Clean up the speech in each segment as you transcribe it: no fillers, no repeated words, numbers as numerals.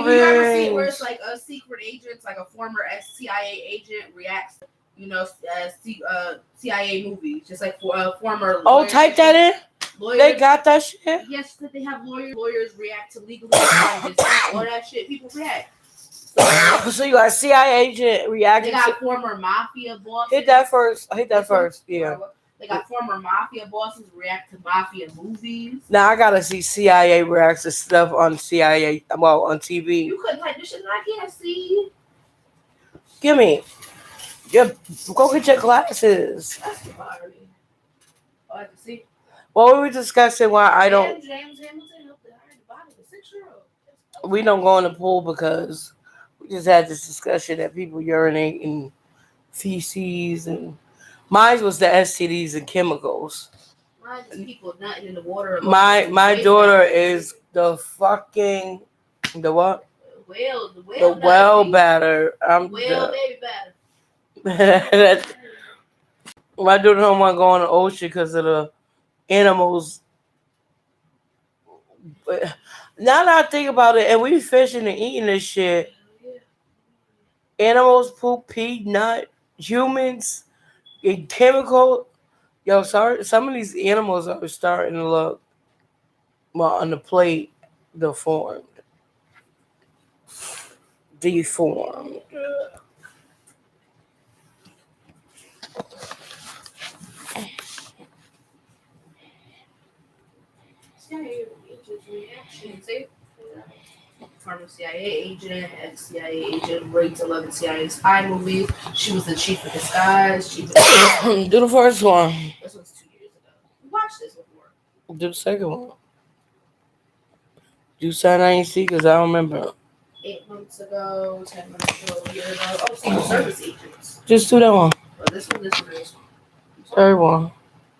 Kelvin. You ever see where it's like a secret agent, like a former CIA agent reacts to, CIA movies, just like for former. Oh, type that in. Lawyers, they got that shit. Yes, that they have lawyers react to legally challenges. All that shit, people react. So you got a CIA agent reacting. They got former mafia bosses. Hit that first. Yeah. They got former mafia bosses react to mafia movies. Now I gotta see CIA reacts to stuff on CIA. Well, on TV. You couldn't type this shit that I can't see. Give me. Go get your glasses. That's the irony. Oh, I can see. Well, we were discussing why I don't. James Hamilton helped the body of a 6-year-old. We don't go in the pool because we just had this discussion that people urinate in feces and mine was the STDs and chemicals. Mine is people nutting in the water. My daughter is the fucking the what? The well batter. I'm well baby batter. My daughter don't want to go in the ocean because of the animals. But now that I think about it, and we fishing and eating this shit. Animals poop, pee, nut, humans, chemical. Yo, sorry, some of these animals are starting to look, well, on the plate, deformed. CIA agent's reaction. See? Former CIA agent, ex-CIA agent, raped 11 CIA spy movies. She was the chief of disguise. Do the first one. This was 2 years ago. We watched this before. Do the second one. Do something I ain't see because I don't remember. 8 months ago, 10 months ago, a year ago. Oh, Secret Service agents. Just do that one. Oh, this one. Third one.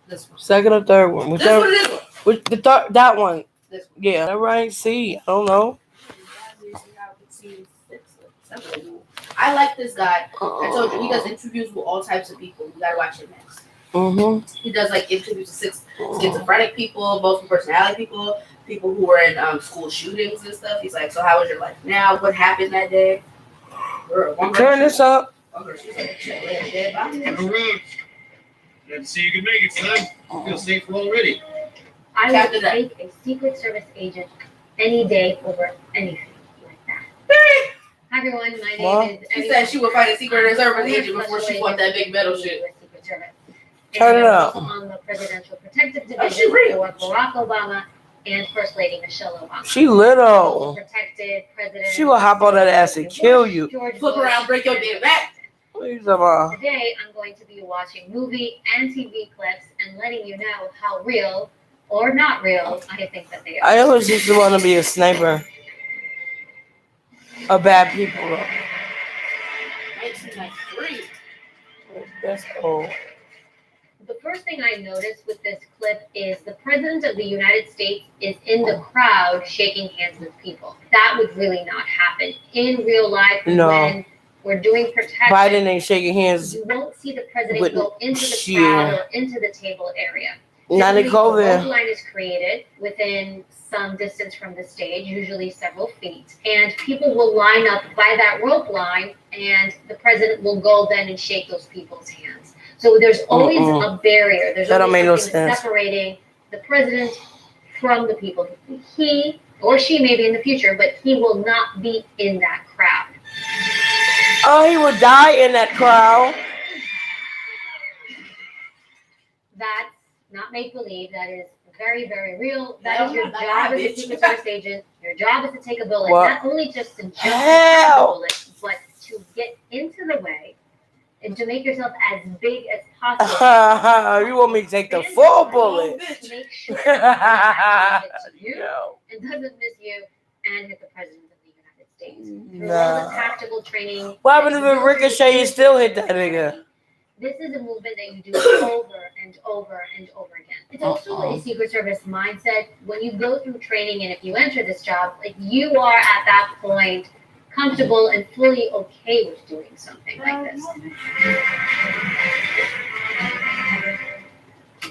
This one. Second or third one. Whichever. This one. Which the third, that one. This one. Yeah, that right. See, I don't know. I like this guy. I told you he does interviews with all types of people. You gotta watch him next. Mm-hmm. He does like interviews with schizophrenic people, multiple personality people, people who were in school shootings and stuff. He's like, so how was your life now? What happened that day? Turn this up. She's like, dead body. Glad to see you can make it, son. I feel safer already. I would take a Secret Service agent any day over anything like that. Hi everyone, my name is. She said she would find a Secret Service agent before she bought that big metal shit. Turn it up. On the Presidential Protective Division for Barack Obama and First Lady Michelle Obama. She little. Protected President. She will hop on that ass and kill you. Flip around, break your damn back. Today, I'm going to be watching movie and TV clips and letting you know how real or not real I think that they are. I always used to want to be a sniper. Of bad people. 1993. That's old. The first thing I noticed with this clip is the President of the United States is in the crowd shaking hands with people. That would really not happen in real life. No. When we're doing protection. Biden ain't shaking hands. You won't see the president go into the crowd or into the table area. Not in COVID. A rope line is created within some distance from the stage, usually several feet, and people will line up by that rope line, and the president will go then and shake those people's hands. So there's always a barrier. There's always something separating the president from the people. He or she may be in the future, but he will not be in that crowd. Oh, he will die in that crowd. That's not make-believe. That is very, very real. That is your job as a Secret Service agent. Your job is to take a bullet, not only just to jump a bullet, but to get into the way and to make yourself as big as possible. You want me to take the full bullet? Make sure it hits you and doesn't miss you and hit the president of the United States. Through all the tactical training. What happened if it ricochet? You still hit that nigga. This is a movement that you do over and over and over again. It's also a Secret Service mindset. When you go through training and if you enter this job, like you are at that point comfortable and fully okay with doing something like this.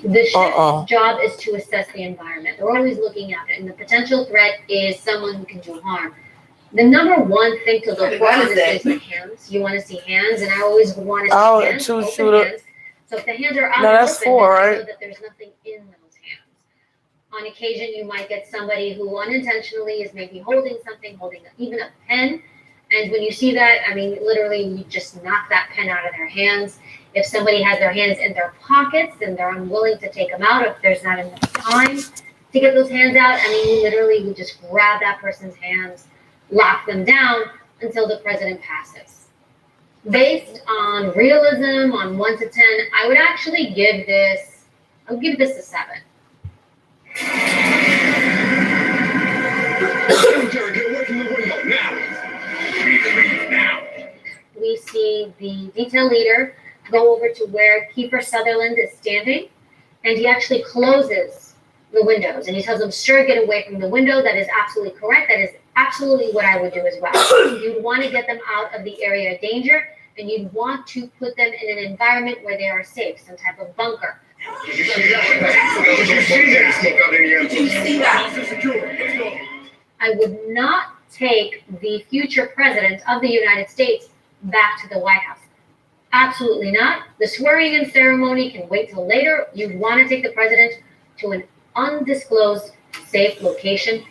The ship's job is to assess the environment. They're always looking at it, and the potential threat is someone who can do harm. The number one thing to look for What on is this it? is the hands. You want to see hands, and I always want to see Oh, hands, two open shooter. hands. So if the hands are out No, and that's open, four, then I know right? that there's nothing in those hands. On occasion, you might get somebody who unintentionally is maybe holding something, holding even a pen. And when you see that, I mean, literally, you just knock that pen out of their hands. If somebody has their hands in their pockets and they're unwilling to take them out, if there's not enough time to get those hands out, I mean, you just grab that person's hands, lock them down until the president passes. Based on realism, on 1 to 10, I would actually give this, I would give this a 7. Jerry, get away from the window now! Leave now! We see the detail leader go over to where Kiefer Sutherland is standing, and he actually closes the windows, and he tells them, "Sir, get away from the window." That is absolutely correct. That is absolutely what I would do as well. You'd want to get them out of the area of danger, and you'd want to put them in an environment where they are safe, some type of bunker. Did you see that? Did you see that? Smoke out in the air. Did you see that? Secure. Let's go. I would not take the future president of the United States back to the White House. Absolutely not. The swearing-in ceremony can wait till later. You want to take the president to an undisclosed safe location.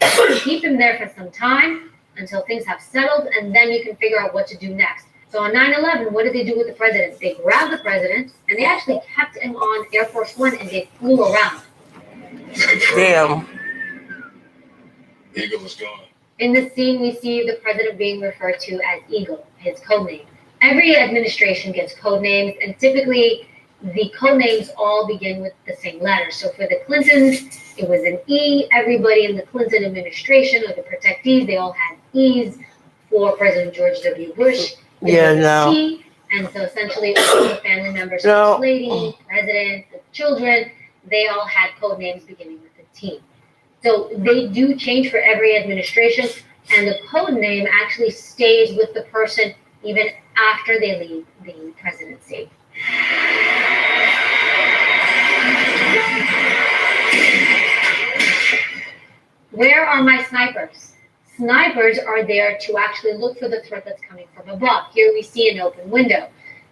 Keep him there for some time until things have settled, and then you can figure out what to do next. So on 9/11, what did they do with the president? They grabbed the president, and they actually kept him on Air Force One, and they flew around. Damn. Eagle is gone. In this scene, we see the president being referred to as Eagle, his code name. Every administration gets code names, and typically the code names all begin with the same letter. So for the Clintons, it was an E. Everybody in the Clinton administration, or the protectees, they all had E's. For President George W. Bush, it Yeah, was a no. T. And so essentially all the family members, No. First Lady, President, the children, they all had code names beginning with a T. So they do change for every administration, and the code name actually stays with the person even after they leave the presidency. Where are my snipers? Snipers are there to actually look for the threat that's coming from above. Here we see an open window.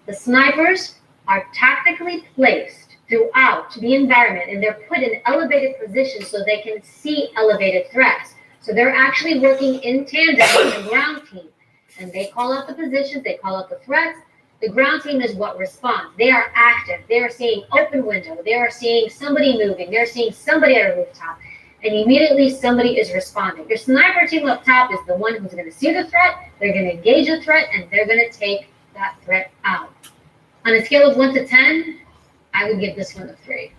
The snipers are tactically placed throughout the environment, and they're put in elevated positions so they can see elevated threats. So they're actually working in tandem with the ground team, and they call out the positions, they call out the threats. The ground team is what responds. They are active. They are seeing open window. They are seeing somebody moving. They're seeing somebody at a rooftop, and immediately somebody is responding. Your sniper team up top is the one who's going to see the threat, they're going to engage the threat, and they're going to take that threat out. On a scale of 1 to 10, I would give this one a 3.